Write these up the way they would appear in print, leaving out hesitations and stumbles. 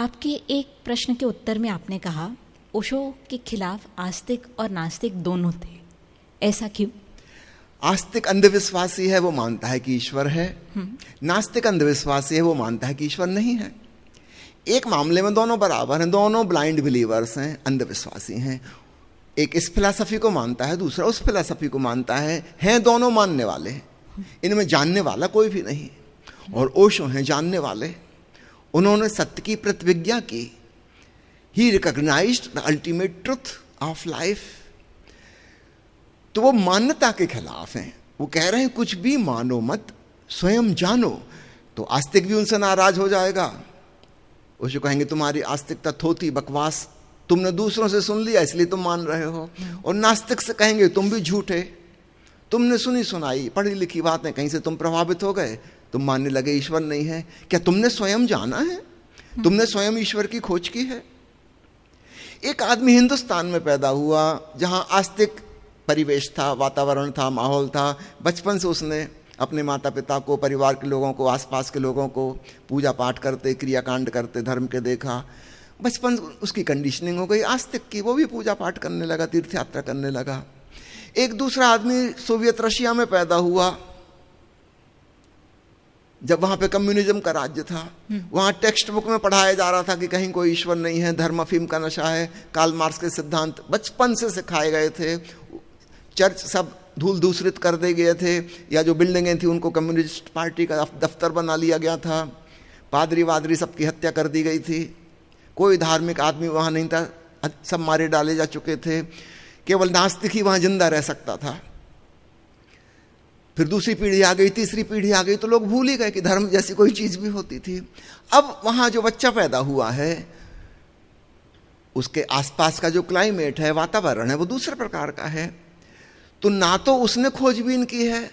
आपके एक प्रश्न के उत्तर में आपने कहा ओशो के खिलाफ आस्तिक और नास्तिक दोनों थे, ऐसा क्यों? आस्तिक अंधविश्वासी है, वो मानता है कि ईश्वर है। नास्तिक अंधविश्वासी है, वो मानता है कि ईश्वर नहीं है। एक मामले में दोनों बराबर हैं, दोनों ब्लाइंड बिलीवर्स हैं, अंधविश्वासी हैं। एक इस फिलॉसफी को मानता है, दूसरा उस फिलॉसफी को मानता है। हैं दोनों मानने वाले हैं, इनमें जानने वाला कोई भी नहीं। और ओशो हैं जानने वाले। उन्होंने सत्य की प्रतिज्ञा की। He recognised the ultimate truth of life. तो वो मान्यता के खिलाफ हैं। वो कह रहे हैं कुछ भी मानो मत, स्वयं जानो। तो आस्तिक भी उनसे नाराज हो जाएगा। ओशो कहेंगे तुम्हारी आस्तिकता थोथी बकवास, तुमने दूसरों से सुन लिया इसलिए तुम मान रहे हो। और नास्तिक से कहेंगे तुम भी झूठे, तुमने सुनी सुनाई पढ़ी लिखी बातें, कहीं से तुम प्रभावित हो गए, तुम मानने लगे ईश्वर नहीं है। क्या तुमने स्वयं जाना है? तुमने स्वयं ईश्वर की खोज की है? एक आदमी हिंदुस्तान में पैदा हुआ जहां आस्तिक परिवेश था, वातावरण था, माहौल था। बचपन से उसने अपने माता पिता को, परिवार के लोगों को, आसपास के लोगों को पूजा पाठ करते, क्रियाकांड करते धर्म के देखा। बचपन उसकी कंडीशनिंग हो गई आस्तिक की, वो भी पूजा पाठ करने लगा, तीर्थ यात्रा करने लगा। एक दूसरा आदमी सोवियत रशिया में पैदा हुआ, जब वहां पे कम्युनिज्म का राज्य था। वहां टेक्स्ट बुक में पढ़ाया जा रहा था कि कहीं कोई ईश्वर नहीं है, धर्म अफीम का नशा है, कार्ल मार्क्स के सिद्धांत बचपन से सिखाए गए थे। चर्च सब धूल दूसरित कर दे गए थे, या जो बिल्डिंगें थी उनको कम्युनिस्ट पार्टी का दफ्तर बना लिया गया था। पादरी वादरी सबकी हत्या कर दी गई थी। कोई धार्मिक आदमी वहां नहीं था, सब मारे डाले जा चुके थे। केवल नास्तिक ही वहां जिंदा रह सकता था। फिर दूसरी पीढ़ी आ गई, तीसरी पीढ़ी आ गई, तो लोग भूल ही गए कि धर्म जैसी कोई चीज भी होती थी। अब वहां जो बच्चा पैदा हुआ है, उसके आसपास का जो क्लाइमेट है, वातावरण है, वो दूसरे प्रकार का है। तो ना तो उसने खोजबीन की है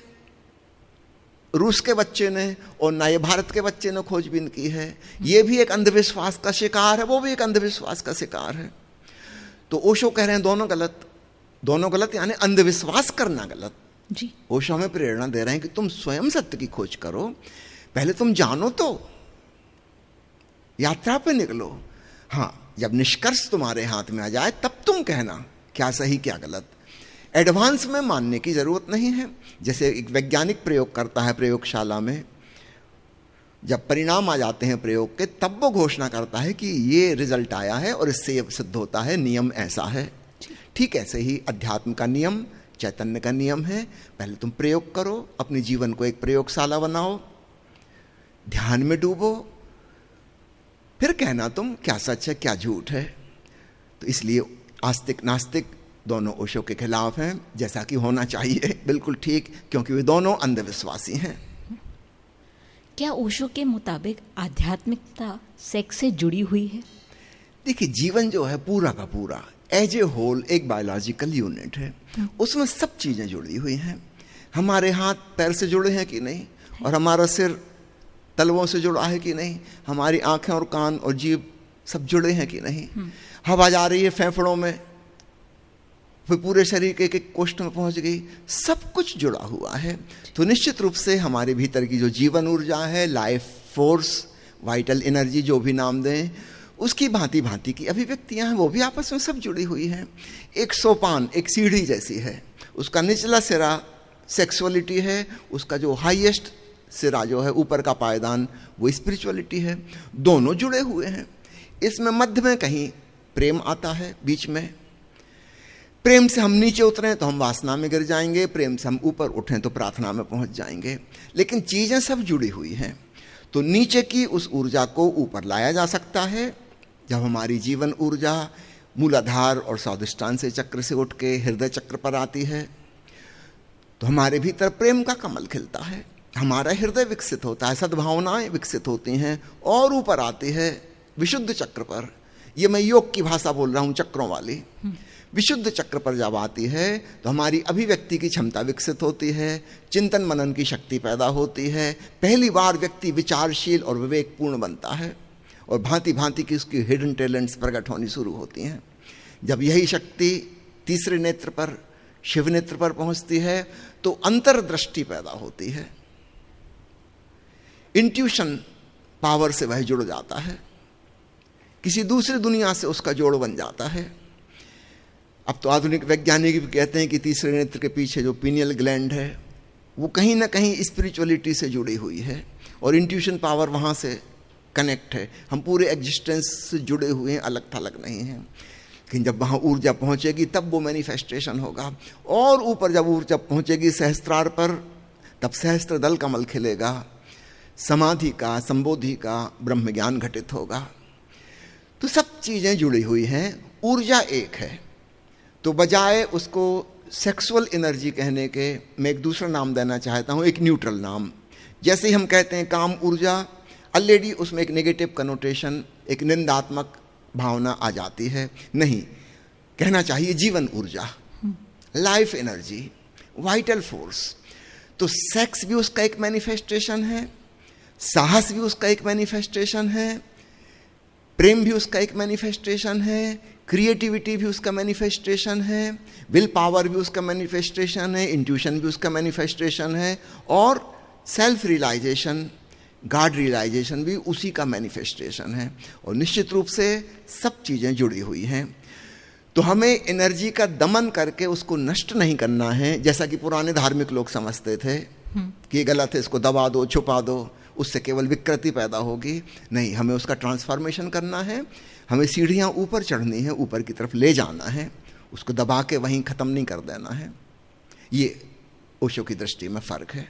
रूस के बच्चे ने, और ना ये भारत के बच्चे ने खोजबीन की है। ये भी एक अंधविश्वास का शिकार है, वो भी एक अंधविश्वास का शिकार है। तो ओशो कह रहे हैं दोनों गलत। दोनों गलत यानी अंधविश्वास करना गलत जी। ओशो हमें प्रेरणा दे रहे हैं कि तुम स्वयं सत्य की खोज करो, पहले तुम जानो, तो यात्रा पे निकलो। हाँ, जब निष्कर्ष तुम्हारे हाथ में आ जाए तब तुम कहना क्या सही क्या गलत। एडवांस में मानने की जरूरत नहीं है। जैसे एक वैज्ञानिक प्रयोग करता है प्रयोगशाला में, जब परिणाम आ जाते हैं प्रयोग के, तब वो घोषणा करता है कि ये रिजल्ट आया है और इससे ये सिद्ध होता है, नियम ऐसा है। ठीक ऐसे ही अध्यात्म का नियम, चैतन्य का नियम है। पहले तुम प्रयोग करो, अपने जीवन को एक प्रयोगशाला बनाओ, ध्यान में डूबो, फिर कहना तुम क्या सच है क्या झूठ है। तो इसलिए आस्तिक नास्तिक दोनों ओशो के खिलाफ हैं, जैसा कि होना चाहिए, बिल्कुल ठीक, क्योंकि वे दोनों अंधविश्वासी हैं। क्या ओशो के मुताबिक आध्यात्मिकता सेक्स से जुड़ी हुई है? देखिए, जीवन जो है पूरा का पूरा एज ए होल एक बायोलॉजिकल यूनिट है। उसमें सब चीजें जुड़ी हुई हैं। हमारे हाथ पैर से जुड़े हैं कि नहीं, और हमारा सिर तलवों से जुड़ा है कि नहीं, हमारी आंखें और कान और जीभ सब जुड़े हैं कि नहीं, हवा जा रही है फेफड़ों में, फिर पूरे शरीर के एक कोष्ठ में पहुंच गई, सब कुछ जुड़ा हुआ है। तो निश्चित रूप से हमारे भीतर की जो जीवन ऊर्जा है, लाइफ फोर्स, वाइटल एनर्जी, जो भी नाम दें, उसकी भांति भांति की अभिव्यक्तियां हैं, वो भी आपस में सब जुड़ी हुई हैं। एक सोपान, एक सीढ़ी जैसी है। उसका निचला सिरा सेक्सुअलिटी है, उसका जो हाईएस्ट सिरा जो है, ऊपर का पायदान, वो स्पिरिचुअलिटी है। दोनों जुड़े हुए हैं। इसमें मध्य में कहीं प्रेम आता है बीच में। प्रेम से हम नीचे उतरें तो हम वासना में गिर जाएंगे, प्रेम से हम ऊपर उठें तो प्रार्थना में पहुंच जाएंगे। लेकिन चीजें सब जुड़ी हुई हैं। तो नीचे की उस ऊर्जा को ऊपर लाया जा सकता है जब हमारी जीवन ऊर्जा मूलाधार और स्वादिष्टान से चक्र से उठ के हृदय चक्र पर आती है, तो हमारे भीतर प्रेम का कमल खिलता है, हमारा हृदय विकसित होता है, सद्भावनाएं विकसित होती हैं, और ऊपर आती है विशुद्ध चक्र पर। ये मैं योग की भाषा बोल रहा हूं, चक्रों वाली। विशुद्ध चक्र पर जब आती है तो हमारी अभिव्यक्ति की क्षमता विकसित होती है, चिंतन मनन की शक्ति पैदा होती है। पहली बार व्यक्ति विचारशील और विवेकपूर्ण बनता है, और भांति भांति की उसकी हिडन टैलेंट्स प्रकट होनी शुरू होती हैं। जब यही शक्ति तीसरे नेत्र पर, शिव नेत्र पर पहुंचती है, तो अंतर्दृष्टि पैदा होती है। इंट्यूशन पावर से वह जुड़ जाता है। किसी दूसरी दुनिया से उसका जोड़ बन जाता है। अब तो आधुनिक वैज्ञानिक भी कहते हैं कि तीसरे नेत्र के पीछे जो पीनियल ग्लैंड है वो कहीं ना कहीं स्पिरिचुअलिटी से जुड़ी हुई है और इंट्यूशन पावर वहाँ से कनेक्ट है। हम पूरे एग्जिस्टेंस से जुड़े हुए हैं, अलग थलग नहीं हैं। लेकिन जब वहाँ ऊर्जा पहुँचेगी तब वो मैनिफेस्टेशन होगा। और ऊपर जब ऊर्जा पहुँचेगी सहस्त्रार पर, तब सहस्त्र दल कमल खिलेगा, समाधि का, संबोधि का ब्रह्म ज्ञान घटित होगा। तो सब चीज़ें जुड़ी हुई हैं, ऊर्जा एक है। तो बजाय उसको सेक्सुअल एनर्जी कहने के मैं एक दूसरा नाम देना चाहता हूँ, एक न्यूट्रल नाम। जैसे ही हम कहते हैं काम ऊर्जा, ऑलरेडी उसमें एक नेगेटिव कनोटेशन, एक निंदात्मक भावना आ जाती है। नहीं, कहना चाहिए जीवन ऊर्जा, लाइफ एनर्जी, वाइटल फोर्स। तो सेक्स भी उसका एक मैनिफेस्टेशन है, साहस भी उसका एक मैनिफेस्टेशन है, प्रेम भी उसका एक मैनिफेस्टेशन है, क्रिएटिविटी भी उसका मैनिफेस्टेशन है, विल पावर भी उसका मैनिफेस्टेशन है, इंट्यूशन भी उसका मैनिफेस्टेशन है, और सेल्फ रियलाइजेशन, गॉड रियलाइजेशन भी उसी का मैनिफेस्टेशन है। और निश्चित रूप से सब चीज़ें जुड़ी हुई हैं। तो हमें एनर्जी का दमन करके उसको नष्ट नहीं करना है, जैसा कि पुराने धार्मिक लोग समझते थे कि ये गलत है, इसको दबा दो, छुपा दो, उससे केवल विकृति पैदा होगी। नहीं, हमें उसका ट्रांसफॉर्मेशन करना है, हमें सीढ़ियाँ ऊपर चढ़नी है, ऊपर की तरफ ले जाना है, उसको दबा के वहीं ख़त्म नहीं कर देना है। ये ओशो की दृष्टि में फ़र्क है।